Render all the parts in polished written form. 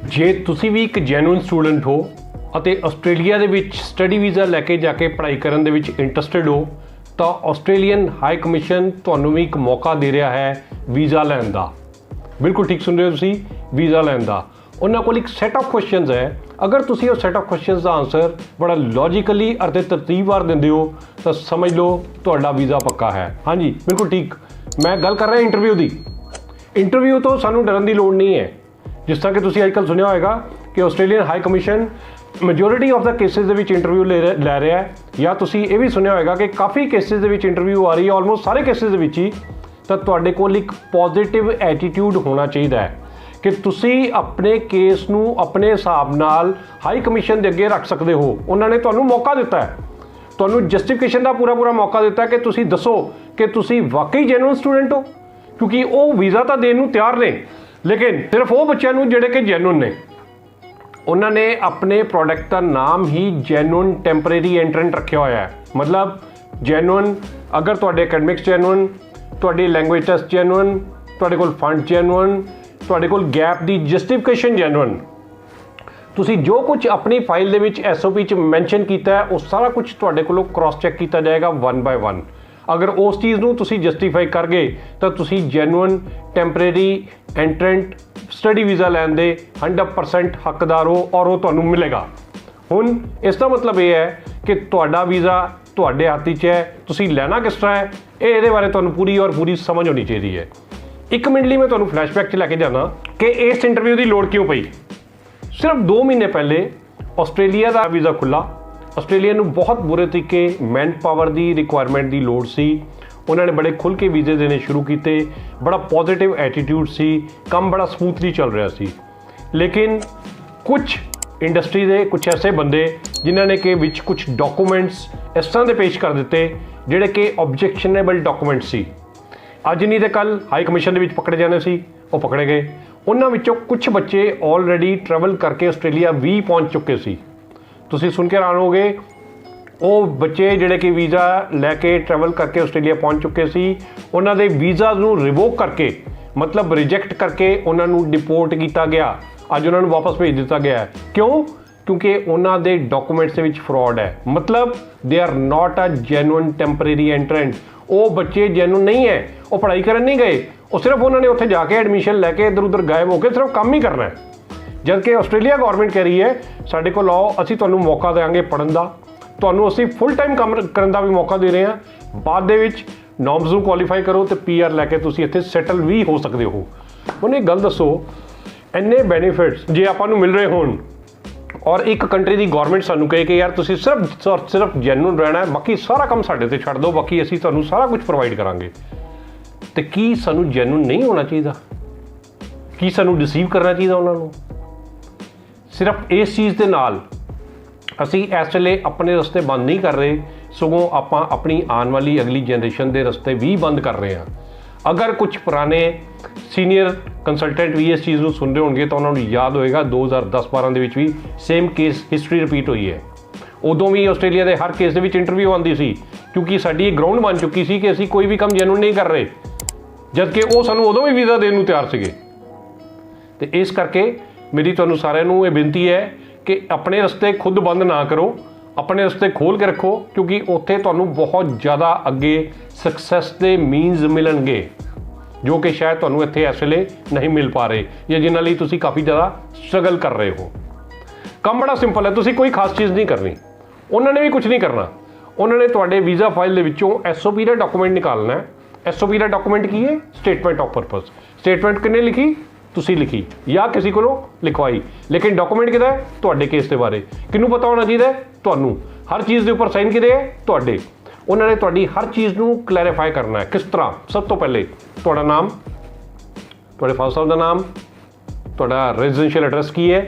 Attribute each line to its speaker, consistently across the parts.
Speaker 1: ਜੇ ਤੁਸੀਂ ਵੀ ਇੱਕ ਜੈਨੂਇਨ ਸਟੂਡੈਂਟ ਹੋ ਅਤੇ ਆਸਟ੍ਰੇਲੀਆ ਦੇ ਵਿੱਚ ਸਟੱਡੀ ਵੀਜ਼ਾ ਲੈ ਕੇ ਜਾ ਕੇ ਪੜ੍ਹਾਈ ਕਰਨ ਦੇ ਵਿੱਚ ਇੰਟਰਸਟਿਡ ਹੋ ਤਾਂ ਆਸਟ੍ਰੇਲੀਅਨ ਹਾਈ ਕਮਿਸ਼ਨ ਤੁਹਾਨੂੰ ਵੀ ਇੱਕ ਮੌਕਾ ਦੇ ਰਿਹਾ ਹੈ ਵੀਜ਼ਾ ਲੈਣ ਦਾ। ਬਿਲਕੁਲ ਠੀਕ ਸੁਣ ਰਹੇ ਹੋ ਤੁਸੀਂ, ਵੀਜ਼ਾ ਲੈਣ ਦਾ। ਉਹਨਾਂ ਕੋਲ ਇੱਕ ਸੈਟ ਆਫ ਕੁਐਸਚਨਸ ਹੈ। ਅਗਰ ਤੁਸੀਂ ਉਹ set of questions the answer ਬੜਾ ਲੌਜੀਕਲੀ ਅਤੇ ਤਰਤੀਬਵਾਰ ਦਿੰਦੇ ਹੋ ਤਾਂ ਸਮਝ ਲਓ ਤੁਹਾਡਾ ਵੀਜ਼ਾ ਪੱਕਾ ਹੈ। ਹਾਂਜੀ ਬਿਲਕੁਲ ਠੀਕ, ਮੈਂ ਗੱਲ ਕਰ ਰਿਹਾ ਇੰਟਰਵਿਊ ਦੀ। ਇੰਟਰਵਿਊ ਤੋਂ ਸਾਨੂੰ ਡਰਨ ਦੀ ਲੋੜ ਨਹੀਂ ਹੈ। ਜਿਸ ਤਰ੍ਹਾਂ ਕਿ ਤੁਸੀਂ ਅੱਜ ਕੱਲ੍ਹ ਸੁਣਿਆ ਹੋਏਗਾ ਕਿ Australian high commission majority of the cases ਦੇ ਵਿੱਚ ਇੰਟਰਵਿਊ ਲੈ ਰਿਹਾ ਹੈ, ਜਾਂ ਤੁਸੀਂ ਇਹ ਵੀ ਸੁਣਿਆ ਹੋਏਗਾ ਕਿ ਕਾਫੀ ਕੇਸਿਸ ਦੇ ਵਿੱਚ ਇੰਟਰਵਿਊ ਆ ਰਹੀ ਹੈ, ਆਲਮੋਸਟ ਸਾਰੇ ਕੇਸਿਸ ਦੇ ਵਿੱਚ ਹੀ। ਤਾਂ ਤੁਹਾਡੇ ਕੋਲ ਇੱਕ ਪੋਜ਼ਿਟਿਵ ਐਟੀਟਿਊਡ ਹੋਣਾ ਚਾਹੀਦਾ ਹੈ ਕਿ ਤੁਸੀਂ ਆਪਣੇ ਕੇਸ ਨੂੰ ਆਪਣੇ ਹਿਸਾਬ ਨਾਲ ਹਾਈ ਕਮਿਸ਼ਨ ਦੇ ਅੱਗੇ ਰੱਖ ਸਕਦੇ ਹੋ। ਉਹਨਾਂ ਨੇ ਤੁਹਾਨੂੰ ਮੌਕਾ ਦਿੱਤਾ ਹੈ, ਤੁਹਾਨੂੰ ਜਸਟੀਫਿਕੇਸ਼ਨ ਦਾ ਪੂਰਾ ਮੌਕਾ ਦਿੱਤਾ ਕਿ ਤੁਸੀਂ ਦੱਸੋ ਕਿ ਤੁਸੀਂ ਵਾਕਈ ਜੈਨੂਇਨ ਸਟੂਡੈਂਟ ਹੋ, ਕਿਉਂਕਿ ਉਹ ਵੀਜ਼ਾ ਤਾਂ ਦੇਣ ਨੂੰ ਤਿਆਰ ਨੇ, ਲੇਕਿਨ ਸਿਰਫ ਉਹ ਬੱਚਿਆਂ ਨੂੰ ਜਿਹੜੇ ਕਿ ਜੈਨੂਇਨ ਨੇ। ਉਹਨਾਂ ਨੇ ਆਪਣੇ ਪ੍ਰੋਡਕਟ ਦਾ ਨਾਮ ਹੀ ਜੈਨੂਇਨ ਟੈਂਪਰੇਰੀ ਐਂਟਰੈਂਟ ਰੱਖਿਆ ਹੋਇਆ ਹੈ। ਮਤਲਬ ਜੈਨੂਇਨ, ਅਗਰ ਤੁਹਾਡੇ ਅਕੈਡਮਿਕਸ ਜੈਨੂਇਨ, ਤੁਹਾਡੀ ਲੈਂਗੁਏਜ ਟੈਸਟ ਜੈਨੂਇਨ, ਤੁਹਾਡੇ ਕੋਲ ਫੰਡ ਜੈਨੂਇਨ, ਤੁਹਾਡੇ ਕੋਲ ਗੈਪ ਦੀ ਜਸਟੀਫਿਕੇਸ਼ਨ ਜੈਨੂਇਨ, ਤੁਸੀਂ ਜੋ ਕੁਝ ਆਪਣੀ ਫਾਈਲ ਦੇ ਵਿੱਚ SOP 'ਚ ਮੈਂਸ਼ਨ ਕੀਤਾ ਹੈ ਉਹ ਸਾਰਾ ਕੁਝ ਤੁਹਾਡੇ ਕੋਲੋਂ ਕ੍ਰਾਸ ਚੈੱਕ ਕੀਤਾ ਜਾਏਗਾ 1 by 1। ਅਗਰ ਉਸ ਚੀਜ਼ ਨੂੰ ਤੁਸੀਂ ਜਸਟੀਫਾਈ ਕਰ ਗਏ ਤਾਂ ਤੁਸੀਂ genuine temporary entrant study visa ਲੈਣ ਦੇ 100% ਹੱਕਦਾਰ ਹੋ ਔਰ ਉਹ ਤੁਹਾਨੂੰ ਮਿਲੇਗਾ। ਹੁਣ ਇਸ ਦਾ ਮਤਲਬ ਇਹ ਹੈ ਕਿ ਤੁਹਾਡਾ ਵੀਜ਼ਾ ਤੁਹਾਡੇ ਹੱਥ 'ਚ ਹੈ, ਤੁਸੀਂ ਲੈਣਾ ਕਿਸ ਤਰ੍ਹਾਂ ਹੈ ਇਹਦੇ ਬਾਰੇ ਤੁਹਾਨੂੰ ਪੂਰੀ ਸਮਝ ਹੋਣੀ ਚਾਹੀਦੀ ਹੈ। 1 ਮਿੰਟ ਲਈ ਮੈਂ ਤੁਹਾਨੂੰ ਫਲੈਸ਼ਬੈਕ 'ਚ ਲੈ ਕੇ ਜਾਣਾ ਕਿ ਇਸ ਇੰਟਰਵਿਊ ਦੀ ਲੋੜ ਕਿਉਂ ਪਈ। ਸਿਰਫ 2 ਮਹੀਨੇ ਪਹਿਲੇ ਆਸਟ੍ਰੇਲੀਆ ਦਾ ਵੀਜ਼ਾ ਖੁੱਲ੍ਹਾ। ਆਸਟ੍ਰੇਲੀਆ ਨੂੰ ਬਹੁਤ ਬੁਰੇ ਤਰੀਕੇ ਮੈਨ ਪਾਵਰ ਦੀ ਰਿਕੁਆਇਰਮੈਂਟ ਦੀ ਲੋੜ ਸੀ। ਉਹਨਾਂ ਨੇ ਬੜੇ ਖੁੱਲ੍ਹ ਕੇ ਵੀਜ਼ੇ ਦੇਣੇ ਸ਼ੁਰੂ ਕੀਤੇ, ਬੜਾ ਪੋਜ਼ਿਟਿਵ ਐਟੀਟਿਊਡ ਸੀ, ਕੰਮ ਬੜਾ ਸਮੂਥਲੀ ਚੱਲ ਰਿਹਾ ਸੀ। ਲੇਕਿਨ ਕੁਝ ਇੰਡਸਟਰੀ ਦੇ ਕੁਝ ਐਸੇ ਬੰਦੇ ਜਿਨ੍ਹਾਂ ਨੇ ਕਿ ਵਿੱਚ ਕੁਝ ਡਾਕੂਮੈਂਟਸ ਇਸ ਤਰ੍ਹਾਂ ਦੇ ਪੇਸ਼ ਕਰ ਦਿੱਤੇ ਜਿਹੜੇ ਕਿ ਆਬਜੈਕਸ਼ਨੇਬਲ ਡਾਕੂਮੈਂਟ ਸੀ। ਅੱਜ ਨਹੀਂ ਤੇ ਕੱਲ੍ਹ ਹਾਈ ਕਮਿਸ਼ਨ ਦੇ ਵਿੱਚ ਪਕੜੇ ਜਾਣੇ ਸੀ, ਉਹ ਪਕੜੇ ਗਏ। ਉਹਨਾਂ ਵਿੱਚੋਂ ਕੁਝ ਬੱਚੇ ਆਲਰੇਡੀ ਟਰੈਵਲ ਕਰਕੇ ਆਸਟ੍ਰੇਲੀਆ ਵੀ ਪਹੁੰਚ ਚੁੱਕੇ ਸੀ। ਤੁਸੀਂ ਸੁਣ ਕੇ ਹੈਰਾਨ ਹੋਗੇ, ਉਹ ਬੱਚੇ ਜਿਹੜੇ ਕਿ ਵੀਜ਼ਾ ਲੈ ਕੇ ਟਰੈਵਲ ਕਰਕੇ ਆਸਟ੍ਰੇਲੀਆ ਪਹੁੰਚ ਚੁੱਕੇ ਸੀ, ਉਹਨਾਂ ਦੇ ਵੀਜ਼ਾ ਨੂੰ ਰਿਵੋਕ ਕਰਕੇ, ਮਤਲਬ ਰਿਜੈਕਟ ਕਰਕੇ ਉਹਨਾਂ ਨੂੰ ਡਿਪੋਰਟ ਕੀਤਾ ਗਿਆ। ਅੱਜ ਉਹਨਾਂ ਨੂੰ ਵਾਪਸ ਭੇਜ ਦਿੱਤਾ ਗਿਆ ਹੈ। ਕਿਉਂ? ਕਿਉਂਕਿ ਉਹਨਾਂ ਦੇ ਡਾਕੂਮੈਂਟਸ ਦੇ ਵਿੱਚ ਫਰਾਡ ਹੈ। ਮਤਲਬ they are not a genuine temporary entrant. ਉਹ ਬੱਚੇ ਜੈਨੂਇਨ ਨਹੀਂ ਹੈ, ਉਹ ਪੜ੍ਹਾਈ ਕਰਨ ਨਹੀਂ ਗਏ, ਉਹ ਸਿਰਫ ਉਹਨਾਂ ਨੇ ਉੱਥੇ ਜਾ ਕੇ ਐਡਮਿਸ਼ਨ ਲੈ ਕੇ ਇੱਧਰ ਉੱਧਰ ਗਾਇਬ ਹੋ ਕੇ ਸਿਰਫ ਕੰਮ ਹੀ ਕਰਨਾ ਹੈ। ਜਦ ਕਿ ਆਸਟ੍ਰੇਲੀਆ ਗੌਰਮੈਂਟ ਕਹਿ ਰਹੀ ਹੈ ਸਾਡੇ ਕੋਲ ਆਓ, ਅਸੀਂ ਤੁਹਾਨੂੰ ਮੌਕਾ ਦੇਵਾਂਗੇ ਪੜ੍ਹਨ ਦਾ, ਤੁਹਾਨੂੰ ਅਸੀਂ ਫੁੱਲ ਟਾਈਮ ਕੰਮ ਕਰਨ ਦਾ ਵੀ ਮੌਕਾ ਦੇ ਰਹੇ ਹਾਂ। ਬਾਅਦ ਦੇ ਵਿੱਚ ਨੋਰਮਸ ਨੂੰ ਕੁਆਲੀਫਾਈ ਕਰੋ ਤੇ PR ਲੈ ਕੇ ਤੁਸੀਂ ਇੱਥੇ ਸੈਟਲ ਵੀ ਹੋ ਸਕਦੇ ਹੋ। ਹੁਣ ਇਹ ਗੱਲ ਦੱਸੋ, ਇੰਨੇ ਬੈਨੀਫਿਟਸ ਜੇ ਆਪਾਂ ਨੂੰ ਮਿਲ ਰਹੇ ਹੋਣ ਔਰ ਇੱਕ ਕੰਟਰੀ ਦੀ ਗੌਰਮੈਂਟ ਸਾਨੂੰ ਕਹੇ ਕਿ ਯਾਰ ਤੁਸੀਂ ਸਿਰਫ ਜੈਨੂਇਨ ਰਹਿਣਾ ਹੈ, ਬਾਕੀ ਸਾਰਾ ਕੰਮ ਸਾਡੇ ਤੇ ਛੱਡ ਦਿਓ, ਬਾਕੀ ਅਸੀਂ ਤੁਹਾਨੂੰ ਸਾਰਾ ਕੁਝ ਪ੍ਰੋਵਾਈਡ ਕਰਾਂਗੇ। ਤੇ ਕੀ ਸਾਨੂੰ ਜੈਨੂਇਨ ਨਹੀਂ ਹੋਣਾ ਚਾਹੀਦਾ? ਕੀ ਸਾਨੂੰ ਡਿਸੀਵ ਕਰਨਾ ਚਾਹੀਦਾ ਉਹਨਾਂ ਨੂੰ? ਸਿਰਫ ਇਸ ਚੀਜ਼ ਦੇ ਨਾਲ ਅਸੀਂ ਇਸ ਵੇਲੇ ਆਪਣੇ ਰਸਤੇ ਬੰਦ ਨਹੀਂ ਕਰ ਰਹੇ, ਸਗੋਂ ਆਪਾਂ ਆਪਣੀ ਆਉਣ ਵਾਲੀ ਅਗਲੀ ਜਨਰੇਸ਼ਨ ਦੇ ਰਸਤੇ ਵੀ ਬੰਦ ਕਰ ਰਹੇ ਹਾਂ। ਅਗਰ ਕੁਝ ਪੁਰਾਣੇ ਸੀਨੀਅਰ ਕੰਸਲਟੈਂਟ ਵੀ ਇਸ ਚੀਜ਼ ਨੂੰ ਸੁਣ ਰਹੇ ਹੋਣਗੇ ਤਾਂ ਉਹਨਾਂ ਨੂੰ ਯਾਦ ਹੋਏਗਾ 2010-12 ਦੇ ਵਿੱਚ ਵੀ ਸੇਮ ਕੇਸ ਹਿਸਟਰੀ ਰਿਪੀਟ ਹੋਈ ਹੈ। ਉਦੋਂ ਵੀ ਆਸਟ੍ਰੇਲੀਆ ਦੇ ਹਰ ਕੇਸ ਦੇ ਵਿੱਚ ਇੰਟਰਵਿਊ ਆਉਂਦੀ ਸੀ, ਕਿਉਂਕਿ ਸਾਡੀ ਇਹ ਗਰਾਊਂਡ ਬਣ ਚੁੱਕੀ ਸੀ ਕਿ ਅਸੀਂ ਕੋਈ ਵੀ ਕੰਮ ਜੈਨੂਇਨ ਨਹੀਂ ਕਰ ਰਹੇ, ਜਦਕਿ ਉਹ ਸਾਨੂੰ ਉਦੋਂ ਵੀ ਵੀਜ਼ਾ ਦੇਣ ਨੂੰ ਤਿਆਰ ਸੀਗੇ। ਤੇ ਇਸ ਕਰਕੇ ਮੇਰੀ ਤੁਹਾਨੂੰ ਸਾਰਿਆਂ ਨੂੰ ਇਹ ਬੇਨਤੀ ਹੈ ਕਿ ਆਪਣੇ ਰਸਤੇ ਖੁਦ ਬੰਦ ਨਾ ਕਰੋ, ਆਪਣੇ ਰਸਤੇ ਖੋਲ੍ਹ ਕੇ ਰੱਖੋ, ਕਿਉਂਕਿ ਉੱਥੇ ਤੁਹਾਨੂੰ ਬਹੁਤ ਜ਼ਿਆਦਾ ਅੱਗੇ ਸਕਸੈਸ ਦੇ ਮੀਨਸ ਮਿਲਣਗੇ ਜੋ ਕਿ ਸ਼ਾਇਦ ਤੁਹਾਨੂੰ ਇੱਥੇ ਇਸ ਵੇਲੇ ਨਹੀਂ ਮਿਲ ਪਾ ਰਹੇ, ਜਾਂ ਜਿਨ੍ਹਾਂ ਲਈ ਤੁਸੀਂ ਕਾਫੀ ਜ਼ਿਆਦਾ ਸਟਰਗਲ ਕਰ ਰਹੇ ਹੋ। ਕੰਮ ਬੜਾ ਸਿੰਪਲ ਹੈ, ਤੁਸੀਂ ਕੋਈ ਖਾਸ ਚੀਜ਼ ਨਹੀਂ ਕਰਨੀ, ਉਹਨਾਂ ਨੇ ਵੀ ਕੁਝ ਨਹੀਂ ਕਰਨਾ। ਉਹਨਾਂ ਨੇ ਤੁਹਾਡੇ ਵੀਜ਼ਾ ਫਾਈਲ ਦੇ ਵਿੱਚੋਂ SOP ਦਾ ਡਾਕੂਮੈਂਟ ਨਿਕਾਲਣਾ ਹੈ। SOP ਦਾ ਡਾਕੂਮੈਂਟ ਕੀ ਹੈ? Statement of purpose. ਸਟੇਟਮੈਂਟ ਕਿਹਨੇ ਲਿਖੀ? ਤੁਸੀਂ ਲਿਖੀ ਜਾਂ ਕਿਸੇ ਕੋਲੋਂ ਲਿਖਵਾਈ, ਲੇਕਿਨ ਡਾਕੂਮੈਂਟ ਕਿਹਦਾ ਹੈ? ਤੁਹਾਡੇ ਕੇਸ ਦੇ ਬਾਰੇ। ਕਿਹਨੂੰ ਪਤਾ ਹੋਣਾ ਚਾਹੀਦਾ? ਤੁਹਾਨੂੰ। ਹਰ ਚੀਜ਼ ਦੇ ਉੱਪਰ ਸਾਈਨ ਕਿਹਦੇ ਹੈ? ਤੁਹਾਡੇ। ਉਹਨਾਂ ਨੇ ਤੁਹਾਡੀ ਹਰ ਚੀਜ਼ ਨੂੰ ਕਲੈਰੀਫਾਈ ਕਰਨਾ ਹੈ। ਕਿਸ ਤਰ੍ਹਾਂ? ਸਭ ਤੋਂ ਪਹਿਲੇ ਤੁਹਾਡਾ ਨਾਮ, ਤੁਹਾਡੇ ਫਾਦਰ ਸਾਹਿਬ ਦਾ ਨਾਮ, ਤੁਹਾਡਾ ਰੈਜ਼ੀਡੈਂਸ਼ੀਅਲ ਐਡਰੈਸ ਕੀ ਹੈ,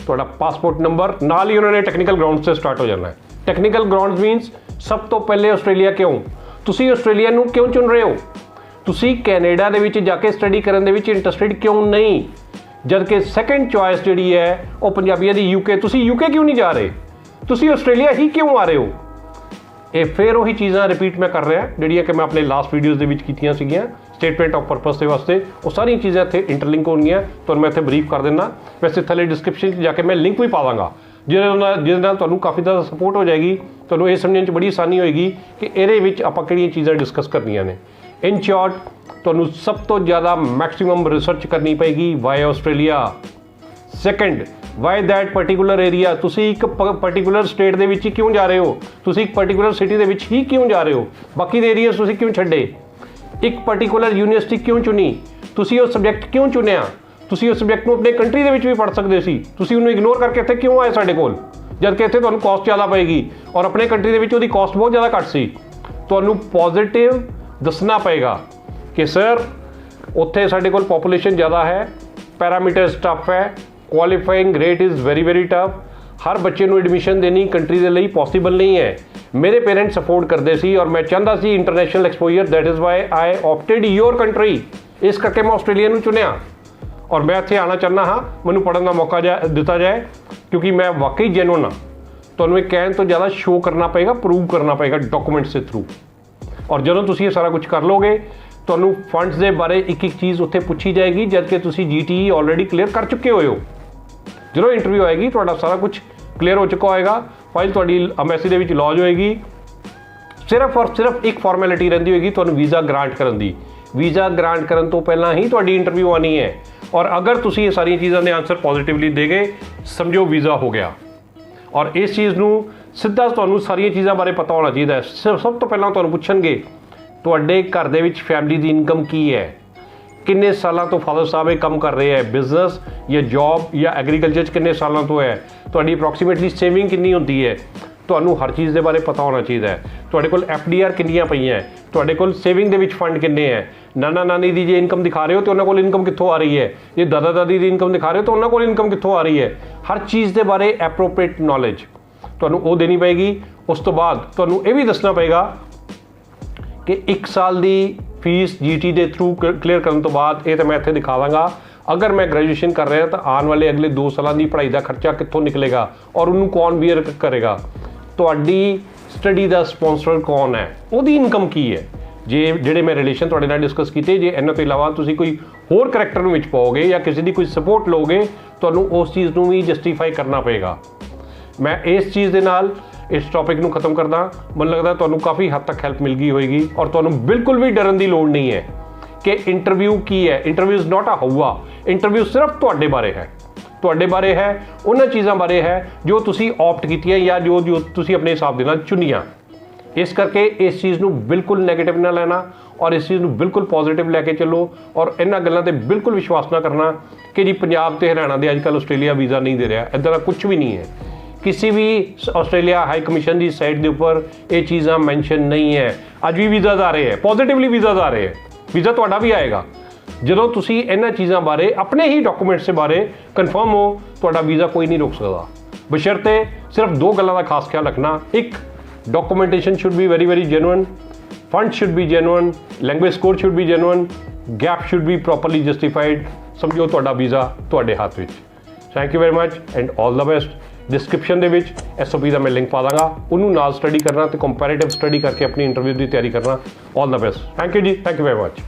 Speaker 1: ਤੁਹਾਡਾ ਪਾਸਪੋਰਟ ਨੰਬਰ, ਨਾਲ ਹੀ ਉਹਨਾਂ ਨੇ ਟੈਕਨੀਕਲ ਗਰਾਊਂਡਸ ਤੇ ਸਟਾਰਟ ਹੋ ਜਾਣਾ ਹੈ। ਟੈਕਨੀਕਲ ਗਰਾਊਂਡਸ ਮੀਨਸ ਸਭ ਤੋਂ ਪਹਿਲੇ ਆਸਟ੍ਰੇਲੀਆ ਕਿਉਂ? ਤੁਸੀਂ ਆਸਟ੍ਰੇਲੀਆ ਨੂੰ ਕਿਉਂ ਚੁਣ ਰਹੇ ਹੋ? ਤੁਸੀਂ ਕੈਨੇਡਾ ਦੇ ਵਿੱਚ ਜਾ ਕੇ ਸਟੱਡੀ ਕਰਨ ਦੇ ਵਿੱਚ ਇੰਟਰਸਟਿਡ ਕਿਉਂ ਨਹੀਂ? ਜਦਕਿ ਸੈਕੰਡ ਚੋਇਸ ਜਿਹੜੀ ਹੈ ਉਹ ਪੰਜਾਬੀਆਂ ਦੀ UK। ਤੁਸੀਂ UK ਕਿਉਂ ਨਹੀਂ ਜਾ ਰਹੇ? ਤੁਸੀਂ ਆਸਟ੍ਰੇਲੀਆ ਹੀ ਕਿਉਂ ਆ ਰਹੇ ਹੋ? ਇਹ ਫਿਰ ਉਹੀ ਚੀਜ਼ਾਂ ਰਿਪੀਟ ਮੈਂ ਕਰ ਰਿਹਾ ਜਿਹੜੀਆਂ ਕਿ ਮੈਂ ਆਪਣੇ ਲਾਸਟ ਵੀਡੀਓਜ਼ ਦੇ ਵਿੱਚ ਕੀਤੀਆਂ ਸੀਗੀਆਂ। ਸਟੇਟਮੈਂਟ ਆਫ ਪਰਪਸ ਦੇ ਵਾਸਤੇ, ਉਹ ਸਾਰੀਆਂ ਚੀਜ਼ਾਂ ਇੱਥੇ ਇੰਟਰਲਿੰਕ ਹੋਣਗੀਆਂ। ਤੁਹਾਨੂੰ ਮੈਂ ਇੱਥੇ ਬਰੀਫ ਕਰ ਦਿੰਦਾ। ਵੈਸੇ ਥੱਲੇ ਡਿਸਕ੍ਰਿਪਸ਼ਨ 'ਚ ਜਾ ਕੇ ਮੈਂ ਲਿੰਕ ਵੀ ਪਾ ਦਾਂਗਾ, ਜਿਹਦੇ ਨਾਲ ਤੁਹਾਨੂੰ ਕਾਫੀ ਜ਼ਿਆਦਾ ਸਪੋਰਟ ਹੋ ਜਾਏਗੀ। ਤੁਹਾਨੂੰ ਇਹ ਸਮਝਣ 'ਚ ਬੜੀ ਆਸਾਨੀ ਹੋਏਗੀ ਕਿ ਇਹਦੇ ਵਿੱਚ ਆਪਾਂ ਕਿਹੜੀਆਂ ਚੀਜ਼ਾਂ ਡਿਸਕਸ ਕਰਨੀਆਂ ਨੇ। ਇਨ ਸ਼ਾਰਟ, ਤੁਹਾਨੂੰ ਸਭ ਤੋਂ ਜ਼ਿਆਦਾ ਮੈਕਸਿਮਮ ਰਿਸਰਚ ਕਰਨੀ ਪਏਗੀ why Australia. Second, why that particular area. ਤੁਸੀਂ ਇੱਕ ਪਾਰਟੀਕੂਲਰ ਸਟੇਟ ਦੇ ਵਿੱਚ ਹੀ ਕਿਉਂ ਜਾ ਰਹੇ ਹੋ? ਤੁਸੀਂ ਇੱਕ ਪਾਰਟੀਕੂਲਰ ਸਿਟੀ ਦੇ ਵਿੱਚ ਹੀ ਕਿਉਂ ਜਾ ਰਹੇ ਹੋ? ਬਾਕੀ ਦੇ ਏਰੀਆਜ਼ ਤੁਸੀਂ ਕਿਉਂ ਛੱਡੇ? ਇੱਕ ਪਾਰਟੀਕੂਲਰ ਯੂਨੀਵਰਸਿਟੀ ਕਿਉਂ ਚੁਣੀ? ਤੁਸੀਂ ਉਹ ਸਬਜੈਕਟ ਕਿਉਂ ਚੁਣਿਆ? ਤੁਸੀਂ ਉਸ ਸਬਜੈਕਟ ਨੂੰ ਆਪਣੇ ਕੰਟਰੀ ਦੇ ਵਿੱਚ ਵੀ ਪੜ੍ਹ ਸਕਦੇ ਸੀ, ਤੁਸੀਂ ਉਹਨੂੰ ਇਗਨੋਰ ਕਰਕੇ ਇੱਥੇ ਕਿਉਂ ਆਏ ਸਾਡੇ ਕੋਲ, ਜਦ ਕਿ ਇੱਥੇ ਤੁਹਾਨੂੰ ਕਾਸਟ ਜ਼ਿਆਦਾ ਪਏਗੀ ਔਰ ਆਪਣੇ ਕੰਟਰੀ ਦੇ ਵਿੱਚ ਉਹਦੀ ਕਾਸਟ ਬਹੁਤ ਜ਼ਿਆਦਾ ਘੱਟ ਸੀ। ਤੁਹਾਨੂੰ ਪੋਜ਼ਿਟਿਵ ਦੱਸਣਾ ਪਏਗਾ ਕਿ ਸਰ ਉੱਥੇ ਸਾਡੇ ਕੋਲ ਪੋਪੂਲੇਸ਼ਨ ਜ਼ਿਆਦਾ ਹੈ, ਪੈਰਾਮੀਟਰਸ ਟਫ ਹੈ, qualifying rate is very very tough, ਹਰ ਬੱਚੇ ਨੂੰ ਐਡਮਿਸ਼ਨ ਦੇਣੀ ਕੰਟਰੀ ਦੇ ਲਈ ਪੋਸੀਬਲ ਨਹੀਂ ਹੈ। ਮੇਰੇ ਪੇਰੈਂਟਸ ਸਪੋਰਟ ਕਰਦੇ ਸੀ ਔਰ ਮੈਂ ਚਾਹੁੰਦਾ ਸੀ international exposure, that is why I opted your country. ਇਸ ਕਰਕੇ ਮੈਂ ਆਸਟ੍ਰੇਲੀਆ ਨੂੰ ਚੁਣਿਆ ਔਰ ਮੈਂ ਇੱਥੇ ਆਉਣਾ ਚਾਹੁੰਦਾ ਹਾਂ, ਮੈਨੂੰ ਪੜ੍ਹਨ ਦਾ ਮੌਕਾ ਦਿੱਤਾ ਜਾਏ, ਕਿਉਂਕਿ ਮੈਂ ਵਾਕਈ ਜੈਨੂਅਨ ਹਾਂ। ਤੁਹਾਨੂੰ ਇਹ ਕਹਿਣ ਤੋਂ ਜ਼ਿਆਦਾ ਸ਼ੋਅ ਕਰਨਾ ਪਏਗਾ, ਪ੍ਰੂਵ ਕਰਨਾ ਪਏਗਾ ਡਾਕੂਮੈਂਟਸ ਦੇ ਥਰੂ। ਔਰ ਜਦੋਂ ਤੁਸੀਂ ਇਹ ਸਾਰਾ ਕੁਝ ਕਰ ਲੋਗੇ, ਤੁਹਾਨੂੰ ਫੰਡਸ ਦੇ ਬਾਰੇ ਇੱਕ ਇੱਕ ਚੀਜ਼ ਉੱਥੇ ਪੁੱਛੀ ਜਾਏਗੀ, ਜਦ ਕਿ ਤੁਸੀਂ GTE ਆਲਰੇਡੀ ਕਲੀਅਰ ਕਰ ਚੁੱਕੇ ਹੋਏ ਹੋ। ਜਦੋਂ ਇੰਟਰਵਿਊ ਆਏਗੀ ਤੁਹਾਡਾ ਸਾਰਾ ਕੁਝ ਕਲੀਅਰ ਹੋ ਚੁੱਕਾ ਹੋਏਗਾ, ਫਾਈਲ ਤੁਹਾਡੀ ਐਮਬੈਸੀ ਦੇ ਵਿੱਚ ਲੌਜ ਹੋਏਗੀ। ਸਿਰਫ ਔਰ ਸਿਰਫ ਇੱਕ ਫਾਰਮੈਲਿਟੀ ਰਹਿੰਦੀ ਹੋਏਗੀ ਤੁਹਾਨੂੰ ਵੀਜ਼ਾ ਗ੍ਰਾਂਟ ਕਰਨ ਦੀ। ਵੀਜ਼ਾ ਗ੍ਰਾਂਟ ਕਰਨ ਤੋਂ ਪਹਿਲਾਂ ਹੀ ਤੁਹਾਡੀ ਇੰਟਰਵਿਊ ਆਉਣੀ ਹੈ ਔਰ ਅਗਰ ਤੁਸੀਂ ਇਹ ਸਾਰੀਆਂ ਚੀਜ਼ਾਂ ਦੇ ਆਨਸਰ ਪੋਜ਼ਿਟਿਵਲੀ ਦੇ ਗਏ, ਸਮਝੋ ਵੀਜ਼ਾ ਹੋ ਗਿਆ। ਔਰ ਇਸ ਚੀਜ਼ ਨੂੰ ਸਿੱਧਾ ਤੁਹਾਨੂੰ ਸਾਰੀਆਂ ਚੀਜ਼ਾਂ ਬਾਰੇ ਪਤਾ ਹੋਣਾ ਚਾਹੀਦਾ ਹੈ। ਸਭ ਤੋਂ ਪਹਿਲਾਂ ਤੁਹਾਨੂੰ ਪੁੱਛਣਗੇ ਤੁਹਾਡੇ ਘਰ ਦੇ ਵਿੱਚ ਫੈਮਿਲੀ ਦੀ ਇਨਕਮ ਕੀ ਹੈ, ਕਿੰਨੇ ਸਾਲਾਂ ਤੋਂ ਫਾਦਰ ਸਾਹਿਬ ਇਹ ਕੰਮ ਕਰ ਰਹੇ ਹੈ, ਬਿਜ਼ਨਸ ਜਾਂ ਜੌਬ ਜਾਂ ਐਗਰੀਕਲਚਰ 'ਚ ਕਿੰਨੇ ਸਾਲਾਂ ਤੋਂ ਹੈ, ਤੁਹਾਡੀ ਅਪਰੋਕਸੀਮੇਟਲੀ ਸੇਵਿੰਗ ਕਿੰਨੀ ਹੁੰਦੀ ਹੈ। ਤੁਹਾਨੂੰ ਹਰ ਚੀਜ਼ ਦੇ ਬਾਰੇ ਪਤਾ ਹੋਣਾ ਚਾਹੀਦਾ ਹੈ। ਤੁਹਾਡੇ ਕੋਲ FDR ਕਿੰਨੀਆਂ ਪਈਆਂ, ਤੁਹਾਡੇ ਕੋਲ ਸੇਵਿੰਗ ਦੇ ਵਿੱਚ ਫੰਡ ਕਿੰਨੇ ਹੈ, ਨਾਨਾ ਨਾਨੀ ਦੀ ਜੇ ਇਨਕਮ ਦਿਖਾ ਰਹੇ ਹੋ ਤਾਂ ਉਹਨਾਂ ਕੋਲ ਇਨਕਮ ਕਿੱਥੋਂ ਆ ਰਹੀ ਹੈ, ਜੇ ਦਾਦਾ ਦਾਦੀ ਦੀ ਇਨਕਮ ਦਿਖਾ ਰਹੇ ਹੋ ਤਾਂ ਉਹਨਾਂ ਕੋਲ ਇਨਕਮ ਕਿੱਥੋਂ ਆ ਰਹੀ ਹੈ। ਹਰ ਚੀਜ਼ ਦੇ ਬਾਰੇ ਐਪਰੋਪ੍ਰੀਏਟ ਨੌਲੇਜ ਤੁਹਾਨੂੰ ਉਹ ਦੇਣੀ ਪਏਗੀ। ਉਸ ਤੋਂ ਬਾਅਦ ਤੁਹਾਨੂੰ ਇਹ ਵੀ ਦੱਸਣਾ ਪਏਗਾ ਕਿ 1 ਸਾਲ ਦੀ ਫੀਸ GT ਦੇ ਥਰੂ ਕਲੀਅਰ ਕਰਨ ਤੋਂ ਬਾਅਦ, ਇਹ ਤਾਂ ਮੈਂ ਇੱਥੇ ਦਿਖਾ ਦਾਂਗਾ, ਅਗਰ ਮੈਂ ਗ੍ਰੈਜੂਏਸ਼ਨ ਕਰ ਰਿਹਾ ਤਾਂ ਆਉਣ ਵਾਲੇ ਅਗਲੇ 2 ਸਾਲਾਂ ਦੀ ਪੜ੍ਹਾਈ ਦਾ ਖਰਚਾ ਕਿੱਥੋਂ ਨਿਕਲੇਗਾ ਔਰ ਉਹਨੂੰ ਕੌਣ ਬੀਅਰ ਕਰੇਗਾ। ਤੁਹਾਡੀ ਸਟੱਡੀ ਦਾ ਸਪਾਂਸਰ ਕੌਣ ਹੈ, ਉਹਦੀ ਇਨਕਮ ਕੀ ਹੈ। ਜਿਹੜੇ ਮੈਂ ਰਿਲੇਸ਼ਨ ਤੁਹਾਡੇ ਨਾਲ ਡਿਸਕਸ ਕੀਤੇ, ਜੇ ਇਹਨਾਂ ਤੋਂ ਇਲਾਵਾ ਤੁਸੀਂ ਕੋਈ ਹੋਰ ਕਰੈਕਟਰ ਨੂੰ ਵਿੱਚ ਪਾਓਗੇ ਜਾਂ ਕਿਸੇ ਦੀ ਕੋਈ ਸਪੋਰਟ ਲਓਗੇ, ਤੁਹਾਨੂੰ ਉਸ ਚੀਜ਼ ਨੂੰ ਵੀ ਜਸਟੀਫਾਈ ਕਰਨਾ ਪਏਗਾ। ਮੈਂ ਇਸ ਚੀਜ਼ ਦੇ ਨਾਲ ਇਸ ਟੌਪਿਕ ਨੂੰ ਖਤਮ ਕਰਦਾ। ਮੈਨੂੰ ਲੱਗਦਾ ਤੁਹਾਨੂੰ ਕਾਫੀ ਹੱਦ ਤੱਕ ਹੈਲਪ ਮਿਲ ਗਈ ਹੋਏਗੀ ਔਰ ਤੁਹਾਨੂੰ ਬਿਲਕੁਲ ਵੀ ਡਰਨ ਦੀ ਲੋੜ ਨਹੀਂ ਹੈ ਕਿ ਇੰਟਰਵਿਊ ਕੀ ਹੈ। ਇੰਟਰਵਿਊ ਇਜ਼ ਨਾਟ ਅ ਹਊਆ। ਇੰਟਰਵਿਊ ਸਿਰਫ ਤੁਹਾਡੇ ਬਾਰੇ ਹੈ, ਤੁਹਾਡੇ ਬਾਰੇ ਹੈ, ਉਹਨਾਂ ਚੀਜ਼ਾਂ ਬਾਰੇ ਹੈ ਜੋ ਤੁਸੀਂ ਆਪਟ ਕੀਤੀਆਂ ਜਾਂ ਜੋ ਤੁਸੀਂ ਆਪਣੇ ਹਿਸਾਬ ਦੇ ਨਾਲ ਚੁਣੀਆਂ। ਇਸ ਕਰਕੇ ਇਸ ਚੀਜ਼ ਨੂੰ ਬਿਲਕੁਲ ਨੈਗੇਟਿਵ ਨਾ ਲੈਣਾ ਔਰ ਇਸ ਚੀਜ਼ ਨੂੰ ਬਿਲਕੁਲ ਪੋਜ਼ਿਟਿਵ ਲੈ ਕੇ ਚੱਲੋ ਔਰ ਇਹਨਾਂ ਗੱਲਾਂ ਤੇ ਬਿਲਕੁਲ ਵਿਸ਼ਵਾਸ ਨਾ ਕਰਨਾ ਕਿ ਜੀ ਪੰਜਾਬ ਤੇ ਹਰਿਆਣਾ ਦੇ ਅੱਜ ਕੱਲ੍ਹ ਆਸਟ੍ਰੇਲੀਆ ਵੀਜ਼ਾ ਨਹੀਂ ਦੇ ਰਿਹਾ। ਇੱਦਾਂ ਦਾ ਕੁਝ ਵੀ ਨਹੀਂ ਹੈ। ਕਿਸੇ ਵੀ ਆਸਟ੍ਰੇਲੀਆ ਹਾਈ ਕਮਿਸ਼ਨ ਦੀ ਸਾਈਟ ਦੇ ਉੱਪਰ ਇਹ ਚੀਜ਼ਾਂ ਮੈਂਸ਼ਨ ਨਹੀਂ ਹੈ। ਅੱਜ ਵੀ ਵੀਜ਼ਾਜ਼ ਆ ਰਹੇ ਹੈ, ਪੋਜ਼ਿਟਿਵਲੀ ਵੀਜ਼ਾਜ਼ ਆ ਰਹੇ ਹੈ। ਵੀਜ਼ਾ ਤੁਹਾਡਾ ਵੀ ਆਏਗਾ ਜਦੋਂ ਤੁਸੀਂ ਇਹਨਾਂ ਚੀਜ਼ਾਂ ਬਾਰੇ, ਆਪਣੇ ਹੀ ਡਾਕੂਮੈਂਟਸ ਦੇ ਬਾਰੇ ਕਨਫਰਮ ਹੋ। ਤੁਹਾਡਾ ਵੀਜ਼ਾ ਕੋਈ ਨਹੀਂ ਰੋਕ ਸਕਦਾ, ਬਸ਼ਰਤੇ ਸਿਰਫ 2 ਗੱਲਾਂ ਦਾ ਖਾਸ ਖਿਆਲ ਰੱਖਣਾ। ਇੱਕ, documentation should be very very genuine, funds should be genuine, language score should be genuine, gap should be properly justified। ਸਮਝੋ ਤੁਹਾਡਾ ਵੀਜ਼ਾ ਤੁਹਾਡੇ ਹੱਥ ਵਿੱਚ। Thank you very much and all the best. Description ਦੇ ਵਿੱਚ SOP ਦਾ ਮੈਂ link ਪਾ ਦਾਂਗਾ, ਉਹਨੂੰ ਨਾਲ ਸਟੱਡੀ ਕਰਨਾ ਤੇ ਕੰਪੈਰੀਟਿਵ ਸਟੱਡੀ ਕਰਕੇ ਆਪਣੀ ਇੰਟਰਵਿਊ ਦੀ ਤਿਆਰੀ ਕਰਨਾ। ਆਲ ਦਾ ਬੈਸਟ। ਥੈਂਕ ਯੂ ਜੀ, ਥੈਂਕ ਯੂ ਵੈਰੀ ਮਚ।